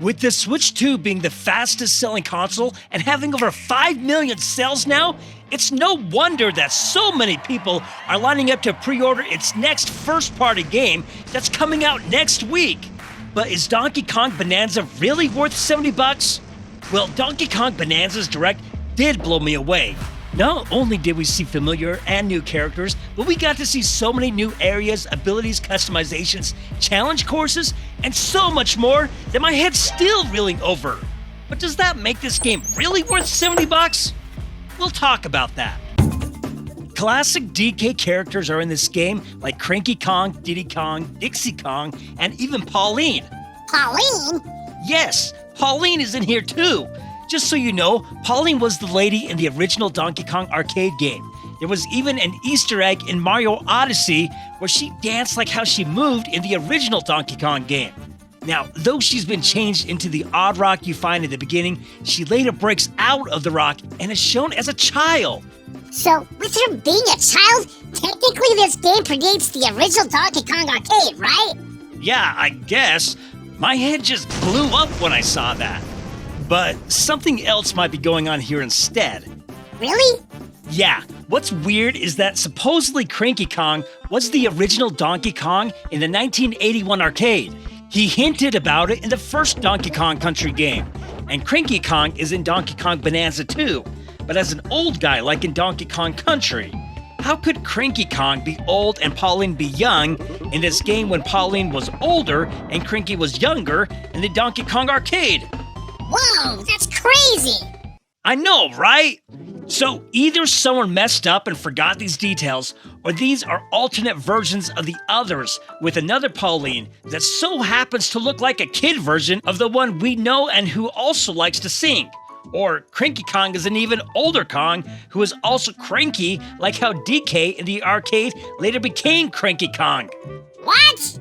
With the Switch 2 being the fastest selling console and having over 5 million sales now, it's no wonder that so many people are lining up to pre-order its next first-party game that's coming out next week. But is Donkey Kong Bananza really worth $70? Well, Donkey Kong Bananza Direct did blow me away. Not only did we see familiar and new characters, but we got to see so many new areas, abilities, customizations, challenge courses, and so much more that my head's still reeling over. But does that make this game really worth $70? We'll talk about that. Classic DK characters are in this game, like Cranky Kong, Diddy Kong, Dixie Kong, and even Pauline. Pauline? Yes, Pauline is in here too. Just so you know, Pauline was the lady in the original Donkey Kong arcade game. There was even an Easter egg in Mario Odyssey where she danced like how she moved in the original Donkey Kong game. Now, though she's been changed into the odd rock you find in the beginning, she later breaks out of the rock and is shown as a child. So, with her being a child, technically this game predates the original Donkey Kong arcade, right? Yeah, I guess. My head just blew up when I saw that. But something else might be going on here instead. Really? Yeah, what's weird is that supposedly Cranky Kong was the original Donkey Kong in the 1981 arcade. He hinted about it in the first Donkey Kong Country game. And Cranky Kong is in Donkey Kong Bananza 2, but as an old guy like in Donkey Kong Country. How could Cranky Kong be old and Pauline be young in this game when Pauline was older and Cranky was younger in the Donkey Kong arcade? Whoa, that's crazy! I know, right? So either someone messed up and forgot these details, or these are alternate versions of the others with another Pauline that so happens to look like a kid version of the one we know and who also likes to sing. Or Cranky Kong is an even older Kong who is also cranky, like how DK in the arcade later became Cranky Kong. What?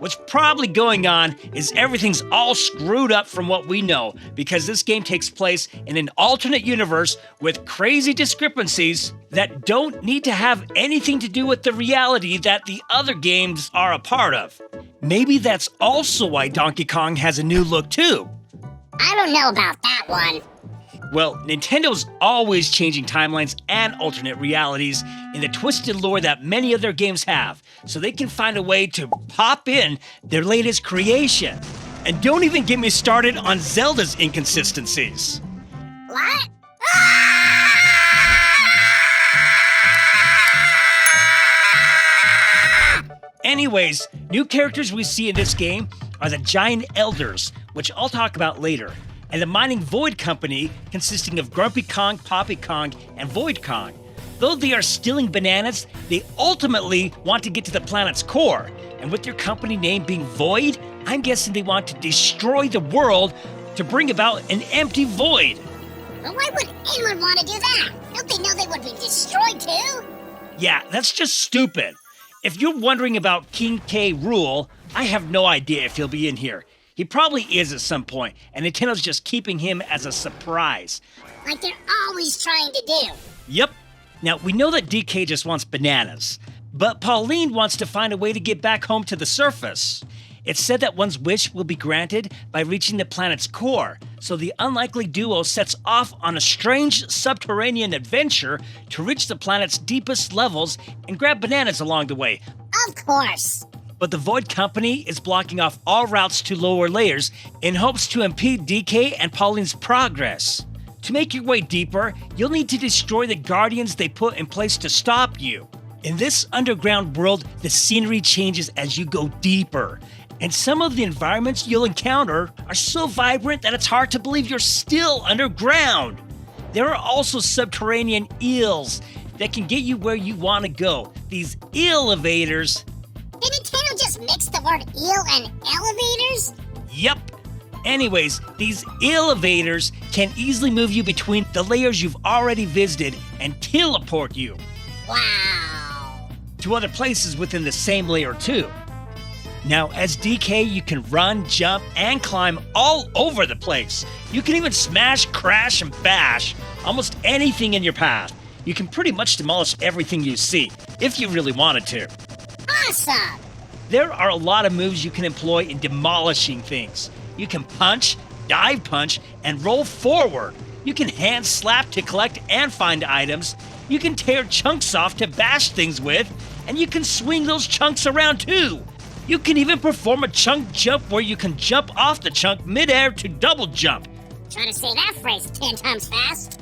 What's probably going on is everything's all screwed up from what we know, because this game takes place in an alternate universe with crazy discrepancies that don't need to have anything to do with the reality that the other games are a part of. Maybe that's also why Donkey Kong has a new look too. I don't know about that one. Well, Nintendo's always changing timelines and alternate realities in the twisted lore that many of their games have, so they can find a way to pop in their latest creation. And don't even get me started on Zelda's inconsistencies. What? Anyways, new characters we see in this game are the Giant Elders, which I'll talk about later, and the Mining Void Company, consisting of Grumpy Kong, Poppy Kong, and Void Kong. Though they are stealing bananas, they ultimately want to get to the planet's core, and with their company name being Void, I'm guessing they want to destroy the world to bring about an empty void. Well, why would anyone want to do that? Don't they know they would be destroyed too? Yeah, that's just stupid. If you're wondering about King K. Rool, I have no idea if he'll be in here. He probably is at some point, and Nintendo's just keeping him as a surprise. Like they're always trying to do. Yep. Now, we know that DK just wants bananas, but Pauline wants to find a way to get back home to the surface. It's said that one's wish will be granted by reaching the planet's core, so the unlikely duo sets off on a strange subterranean adventure to reach the planet's deepest levels and grab bananas along the way. Of course. But the Void Company is blocking off all routes to lower layers in hopes to impede DK and Pauline's progress. To make your way deeper, you'll need to destroy the guardians they put in place to stop you. In this underground world, the scenery changes as you go deeper, and some of the environments you'll encounter are so vibrant that it's hard to believe you're still underground. There are also subterranean eels that can get you where you want to go. These elevators. Did Nintendo just mix the word eel and elevators? Yep. Anyways, these elevators can easily move you between the layers you've already visited and teleport you. Wow. To other places within the same layer too. Now, as DK, you can run, jump, and climb all over the place. You can even smash, crash, and bash almost anything in your path. You can pretty much demolish everything you see, if you really wanted to. Awesome! There are a lot of moves you can employ in demolishing things. You can punch, dive punch, and roll forward. You can hand slap to collect and find items. You can tear chunks off to bash things with, and you can swing those chunks around too. You can even perform a chunk jump where you can jump off the chunk midair to double jump. Trying to say that phrase 10 times fast?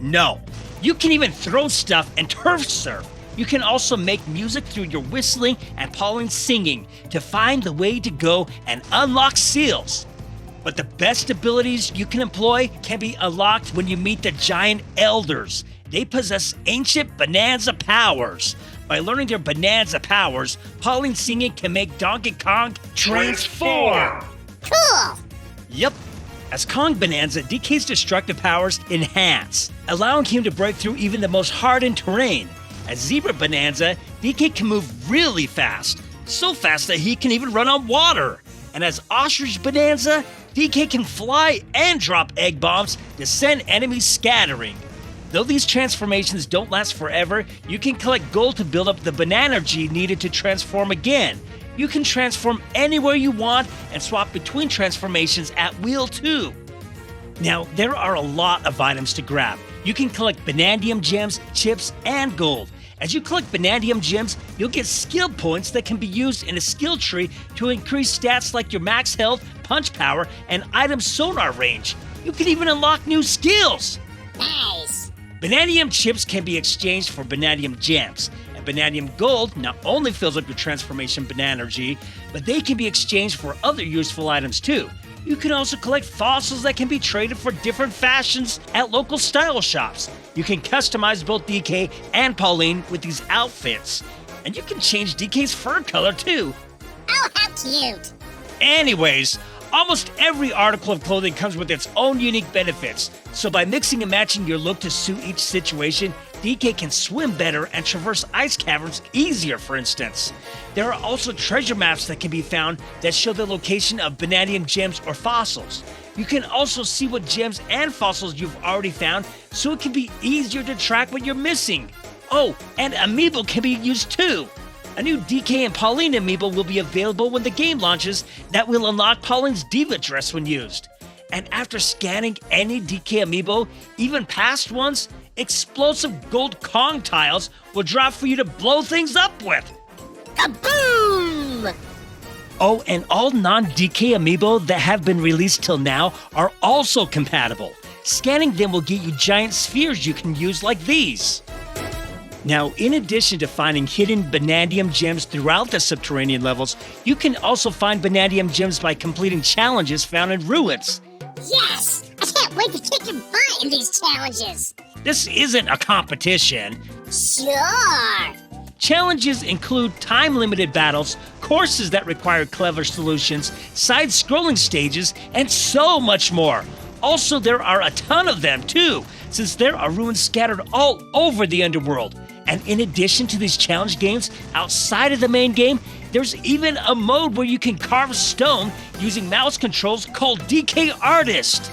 No. You can even throw stuff and turf surf. You can also make music through your whistling and Pauline singing to find the way to go and unlock seals. But the best abilities you can employ can be unlocked when you meet the giant elders. They possess ancient Bonanza powers. By learning their Bonanza powers, Pauline singing can make Donkey Kong transform. Cool! Yep. As Kong Bonanza, DK's destructive powers enhance, allowing him to break through even the most hardened terrain. As Zebra Bonanza, DK can move really fast, so fast that he can even run on water. And as Ostrich Bonanza, DK can fly and drop egg bombs to send enemies scattering. Though these transformations don't last forever, you can collect gold to build up the Bonanergy needed to transform again. You can transform anywhere you want and swap between transformations at will too. Now, there are a lot of items to grab. You can collect Bonandium gems, chips, and gold. As you collect Bonandium gems, you'll get skill points that can be used in a skill tree to increase stats like your max health, punch power, and item sonar range. You can even unlock new skills. Nice! Bonandium chips can be exchanged for Bonandium gems. And Bonandium gold not only fills up your transformation Bonanergy, but they can be exchanged for other useful items too. You can also collect fossils that can be traded for different fashions at local style shops. You can customize both DK and Pauline with these outfits. And you can change DK's fur color too. Oh, how cute! Anyways, almost every article of clothing comes with its own unique benefits. So by mixing and matching your look to suit each situation, DK can swim better and traverse ice caverns easier, for instance. There are also treasure maps that can be found that show the location of Bonandium gems or fossils. You can also see what gems and fossils you've already found, so it can be easier to track what you're missing. Oh, and Amiibo can be used too. A new DK and Pauline Amiibo will be available when the game launches that will unlock Pauline's diva dress when used. And after scanning any DK Amiibo, even past ones, explosive gold Kong tiles will drop for you to blow things up with. Kaboom! Oh, and all non-DK Amiibo that have been released till now are also compatible. Scanning them will get you giant spheres you can use like these. Now, in addition to finding hidden Bonandium gems throughout the Subterranean levels, you can also find Bonandium gems by completing challenges found in ruins. Yes! I can't wait to kick your butt in these challenges! This isn't a competition. Sure! Challenges include time-limited battles, courses that require clever solutions, side-scrolling stages, and so much more. Also, there are a ton of them too, since there are ruins scattered all over the underworld. And in addition to these challenge games, outside of the main game, there's even a mode where you can carve stone using mouse controls called DK Artist.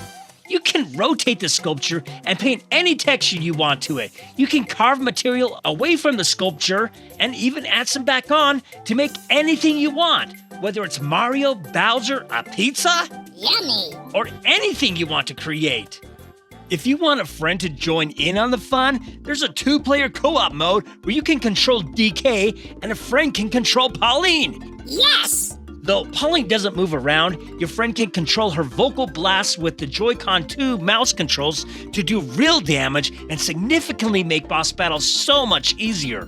You can rotate the sculpture and paint any texture you want to it. You can carve material away from the sculpture and even add some back on to make anything you want, whether it's Mario, Bowser, a pizza, Yummy! or anything you want to create. If you want a friend to join in on the fun, there's a 2-player co-op mode where you can control DK and a friend can control Pauline. Yes! Though Pauline doesn't move around, your friend can control her vocal blasts with the Joy-Con 2 mouse controls to do real damage and significantly make boss battles so much easier.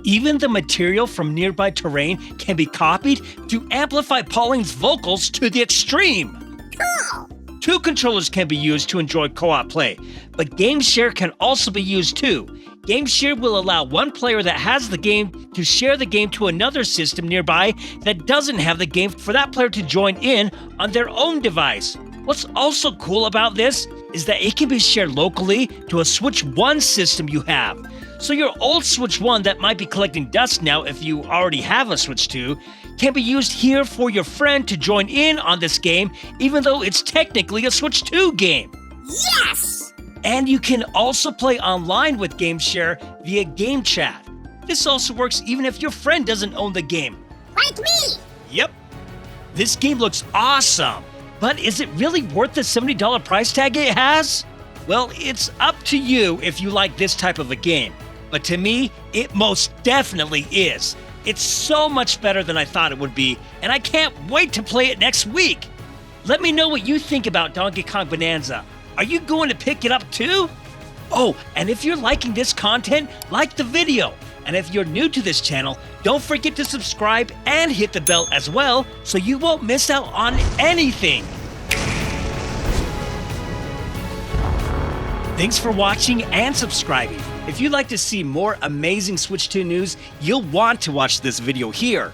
Even the material from nearby terrain can be copied to amplify Pauline's vocals to the extreme. Cool! 2 controllers can be used to enjoy co-op play, but Game Share can also be used too. Game Share will allow one player that has the game to share the game to another system nearby that doesn't have the game for that player to join in on their own device. What's also cool about this is that it can be shared locally to a Switch 1 system you have. So your old Switch 1 that might be collecting dust now if you already have a Switch 2 can be used here for your friend to join in on this game even though it's technically a Switch 2 game. Yes! And you can also play online with Game Share via Game Chat. This also works even if your friend doesn't own the game. Like me! Yep. This game looks awesome. But is it really worth the $70 price tag it has? Well, it's up to you if you like this type of a game. But to me, it most definitely is. It's so much better than I thought it would be, and I can't wait to play it next week. Let me know what you think about Donkey Kong Bonanza. Are you going to pick it up too? Oh, and if you're liking this content, like the video. And if you're new to this channel, don't forget to subscribe and hit the bell as well so you won't miss out on anything. Thanks for watching and subscribing. If you'd like to see more amazing Switch 2 news, you'll want to watch this video here.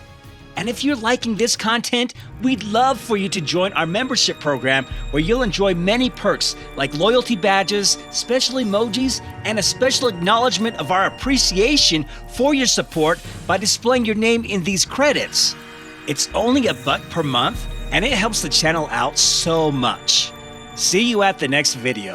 And if you're liking this content, we'd love for you to join our membership program where you'll enjoy many perks like loyalty badges, special emojis, and a special acknowledgement of our appreciation for your support by displaying your name in these credits. It's only $1 per month, and it helps the channel out so much. See you at the next video.